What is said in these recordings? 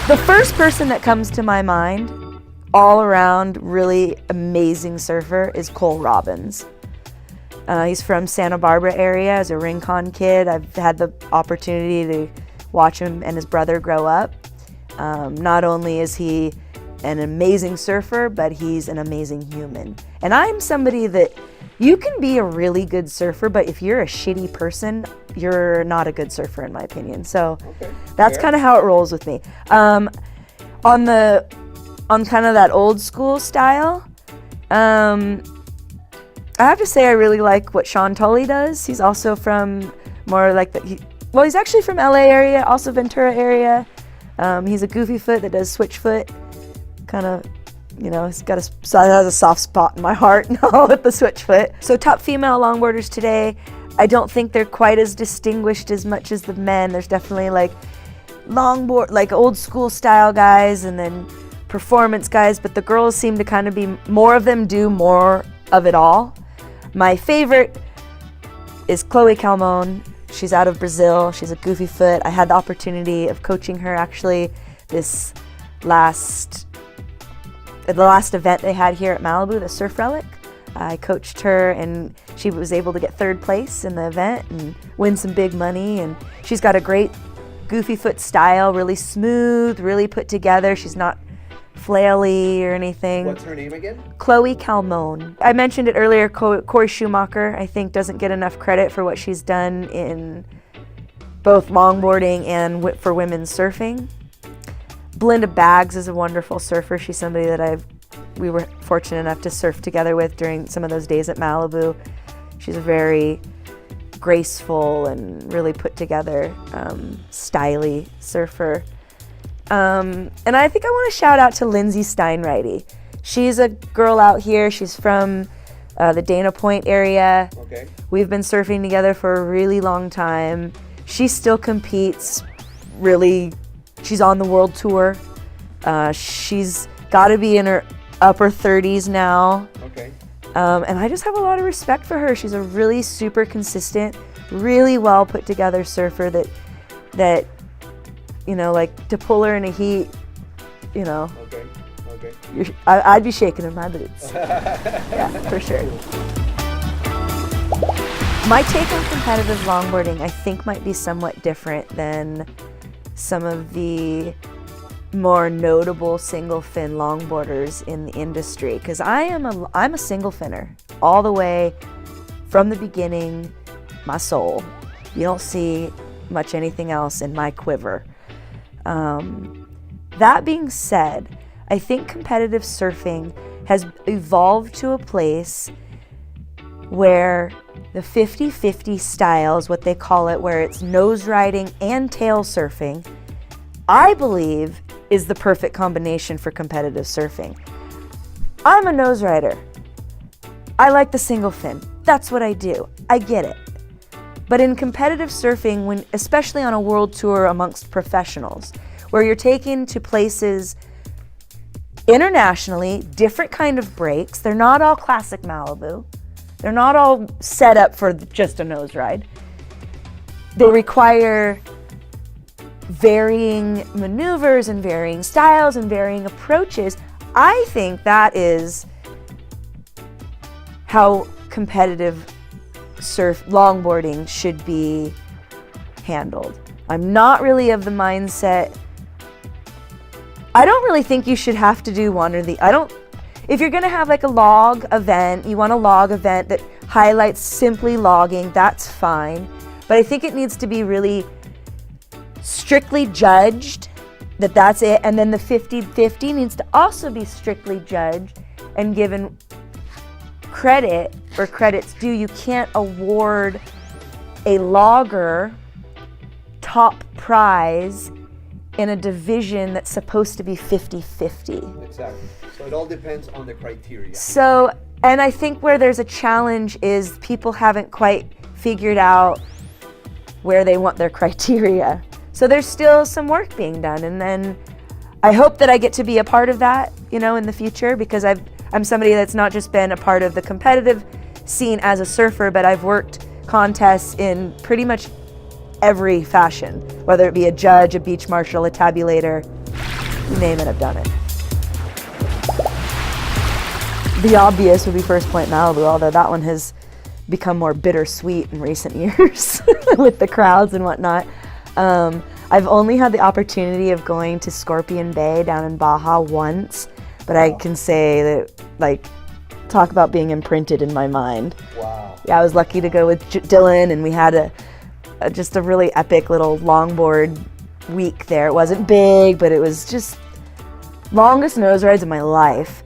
The first person that comes to my mind, all around really amazing surfer, is Cole Robbins. He's from Santa Barbara area as a Rincon kid. I've had the opportunity to watch him and his brother grow up. Not only is he an amazing surfer, but he's an amazing human. And I'm somebody that you can be a really good surfer, but if you're a shitty person, you're not a good surfer in my opinion. So that's kind of how it rolls with me. On kind of that old school style, I have to say I really like what Sean Tully does. He's also from more like he's actually from LA area, also Ventura area. He's a goofy foot that does switch foot. Kind of, he's got has a soft spot in my heart now with the switch foot. So top female longboarders today, I don't think they're quite as distinguished as much as the men. There's definitely like old school style guys and then performance guys, but the girls seem to kind of be, more of them do more of it all. My favorite is Chloe Calmon. She's out of Brazil. She's a goofy foot. I had the opportunity of coaching her actually the last event they had here at Malibu, the Surf Relic. I coached her and she was able to get 3rd place in the event and win some big money. And she's got a great goofy foot style, really smooth, really put together. She's not flaily or anything. What's her name again? Chloe Calmon. I mentioned it earlier, Corey Schumacher, I think, doesn't get enough credit for what she's done in both longboarding and for women's surfing. Belinda Baggs is a wonderful surfer. She's somebody that we were fortunate enough to surf together with during some of those days at Malibu. She's a very graceful and really put together, styly surfer. And I think I want to shout out to Lindsay Steinreity. She's a girl out here. She's from the Dana Point area. Okay. We've been surfing together for a really long time. She still competes. Really, she's on the world tour. She's got to be in her upper 30s now. Okay. And I just have a lot of respect for her. She's a really super consistent, really well put together surfer that like to pull her in a heat, Okay. I'd be shaking in my boots. Yeah, for sure. My take on competitive longboarding, I think, might be somewhat different than some of the more notable single fin longboarders in the industry, because I'm a single finner all the way from the beginning, my soul. You don't see much anything else in my quiver. That being said, I think competitive surfing has evolved to a place where the 50-50 style is what they call it, where it's nose riding and tail surfing, I believe is the perfect combination for competitive surfing. I'm a nose rider. I like the single fin. That's what I do. I get it. But in competitive surfing, especially on a world tour amongst professionals, where you're taken to places internationally, different kind of breaks. They're not all classic Malibu. They're not all set up for just a nose ride. They require varying maneuvers and varying styles and varying approaches. I think that is how competitive longboarding should be handled. I'm not really of the mindset. I don't really think you should have to do one or the. If you're gonna have like a log event, you want a log event that highlights simply logging, that's fine. But I think it needs to be really strictly judged, that's it. And then the 50-50 needs to also be strictly judged and given credit where credit's due. You can't award a logger top prize in a division that's supposed to be 50-50. Exactly. So it all depends on the criteria. So, and I think where there's a challenge is people haven't quite figured out where they want their criteria. So there's still some work being done, and then I hope that I get to be a part of that, in the future, because I'm somebody that's not just been a part of the competitive scene as a surfer, but I've worked contests in pretty much every fashion, whether it be a judge, a beach marshal, a tabulator. You name it, I've done it. The obvious would be First Point Malibu, although that one has become more bittersweet in recent years with the crowds and whatnot. I've only had the opportunity of going to Scorpion Bay down in Baja once, but I can say that, like, talk about being imprinted in my mind. Wow. Yeah, I was lucky to go with Dylan, and we had just a really epic little longboard week there. It wasn't big, but it was just longest nose rides of my life.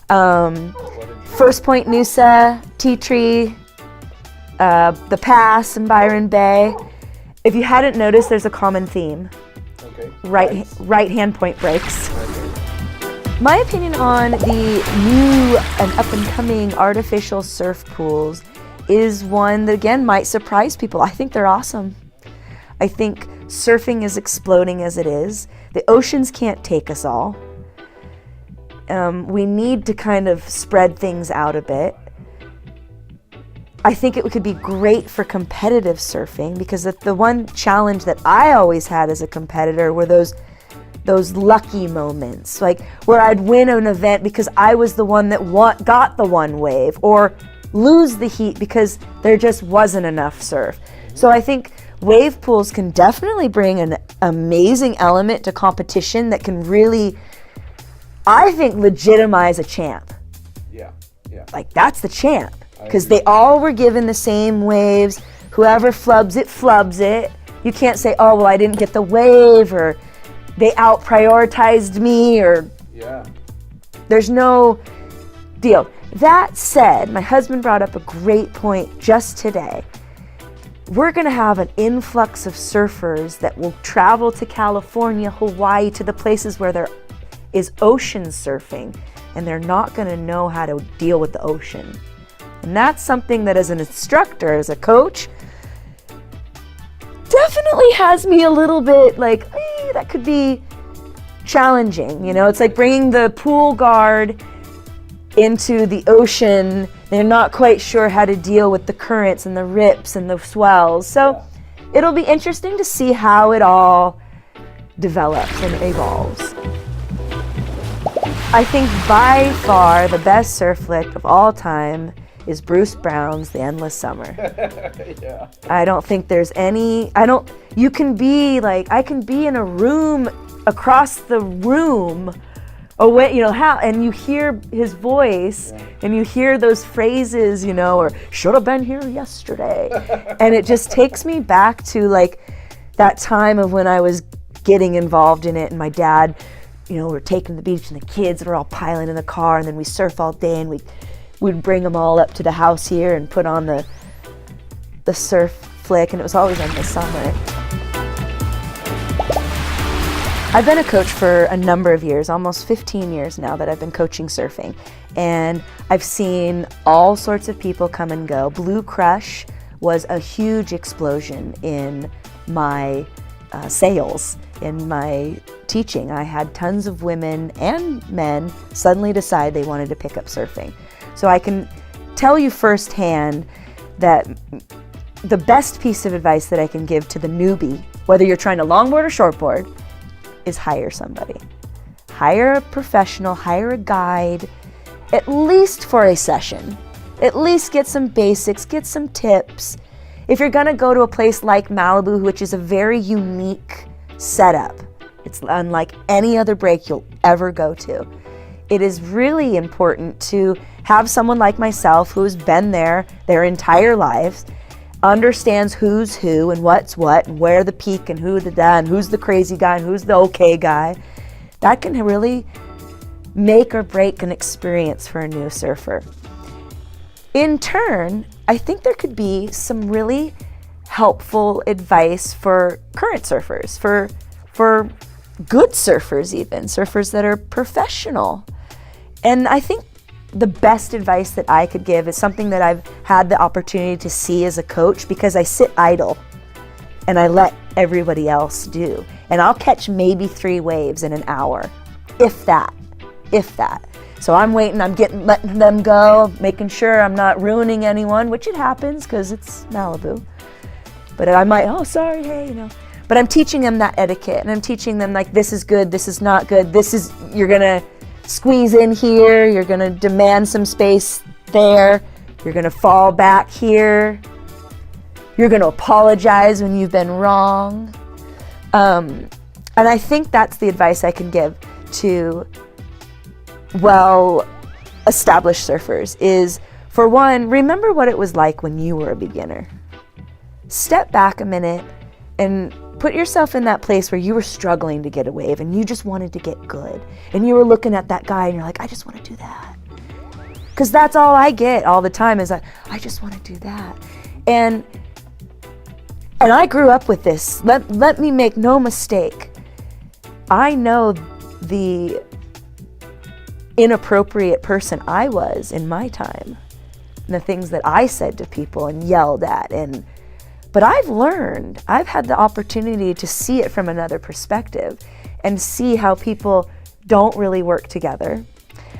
First Point Noosa, Tea Tree, the Pass in Byron Bay. If you hadn't noticed, there's a common theme. Okay. Right hand point breaks. Okay. My opinion on the new and up and coming artificial surf pools is one that, again, might surprise people. I think they're awesome. I think surfing is exploding as it is. The oceans can't take us all. We need to kind of spread things out a bit. I think it could be great for competitive surfing, because the one challenge that I always had as a competitor were those lucky moments, like where I'd win an event because I was the one that got the one wave, or lose the heat because there just wasn't enough surf. So I think wave pools can definitely bring an amazing element to competition that can really, I think, legitimize a champ. Yeah. Like, that's the champ, because they all were given the same waves. Whoever flubs it. You can't say, oh, well, I didn't get the wave, or they out-prioritized me, or there's no deal. That said, my husband brought up a great point just today. We're going to have an influx of surfers that will travel to California, Hawaii, to the places where there is ocean surfing, and they're not going to know how to deal with the ocean. And that's something that, as an instructor, as a coach, definitely has me a little bit like, that could be challenging. You know, it's like bringing the pool guard into the ocean. They're not quite sure how to deal with the currents and the rips and the swells. So it'll be interesting to see how it all develops and evolves. I think by far the best surf flick of all time is Bruce Brown's The Endless Summer. I don't think there's any, you can be like, I can be in a room across the room away, you know, and you hear his voice and you hear those phrases, you know, or should have been here yesterday. And it just takes me back to like that time of when I was getting involved in it, and my dad, you know, we're taking the beach and the kids were all piling in the car, and then we surf all day, and we'd bring them all up to the house here and put on the surf flick, and it was always in the summer. I've been a coach for a number of years, almost 15 years now that I've been coaching surfing, and I've seen all sorts of people come and go. Blue Crush was a huge explosion in my sales, in my teaching. I had tons of women and men suddenly decide they wanted to pick up surfing. So I can tell you firsthand that the best piece of advice that I can give to the newbie, whether you're trying to longboard or shortboard, is hire somebody. Hire a professional, hire a guide, at least for a session. At least get some basics, get some tips. If you're gonna go to a place like Malibu, which is a very unique setup, it's unlike any other break you'll ever go to, it is really important to have someone like myself who's been there their entire lives, understands who's who and what's what, and where the peak and who the da, and who's the crazy guy and who's the okay guy. That can really make or break an experience for a new surfer. In turn, I think there could be some really helpful advice for current surfers, for good surfers even, surfers that are professional. And I think the best advice that I could give is something that I've had the opportunity to see as a coach, because I sit idle and I let everybody else do. And I'll catch maybe 3 waves in an hour, if that. So I'm waiting, letting them go, making sure I'm not ruining anyone, which it happens because it's Malibu. But I might, oh, sorry, hey, you know. But I'm teaching them that etiquette, and I'm teaching them like, this is good, this is not good, you're gonna squeeze in here, you're gonna demand some space there, you're gonna fall back here, you're gonna apologize when you've been wrong. And I think that's the advice I can give to well-established surfers is, for one, remember what it was like when you were a beginner. Step back a minute and put yourself in that place where you were struggling to get a wave and you just wanted to get good. And you were looking at that guy and you're like, I just want to do that. Because that's all I get all the time is, I just want to do that. And I grew up with this. Let me make no mistake. I know the inappropriate person I was in my time. And the things that I said to people and yelled at. But I've learned, I've had the opportunity to see it from another perspective and see how people don't really work together,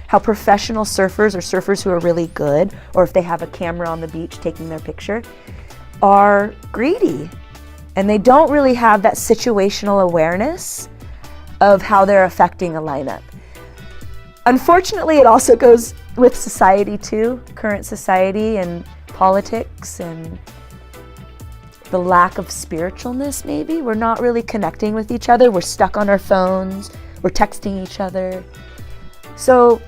how professional surfers or surfers who are really good, or if they have a camera on the beach taking their picture, are greedy. And they don't really have that situational awareness of how they're affecting a lineup. Unfortunately, it also goes with society too, current society and politics and the lack of spiritualness maybe. We're not really connecting with each other. We're stuck on our phones. We're texting each other. So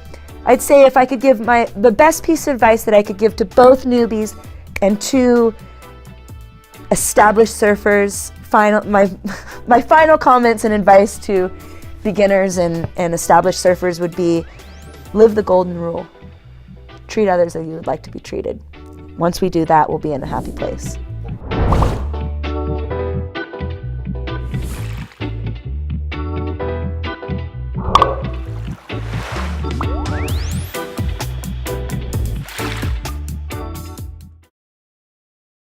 I'd say if I could give the best piece of advice that I could give to both newbies and to established surfers, my final comments and advice to beginners and established surfers would be, live the golden rule. Treat others as you would like to be treated. Once we do that, we'll be in a happy place.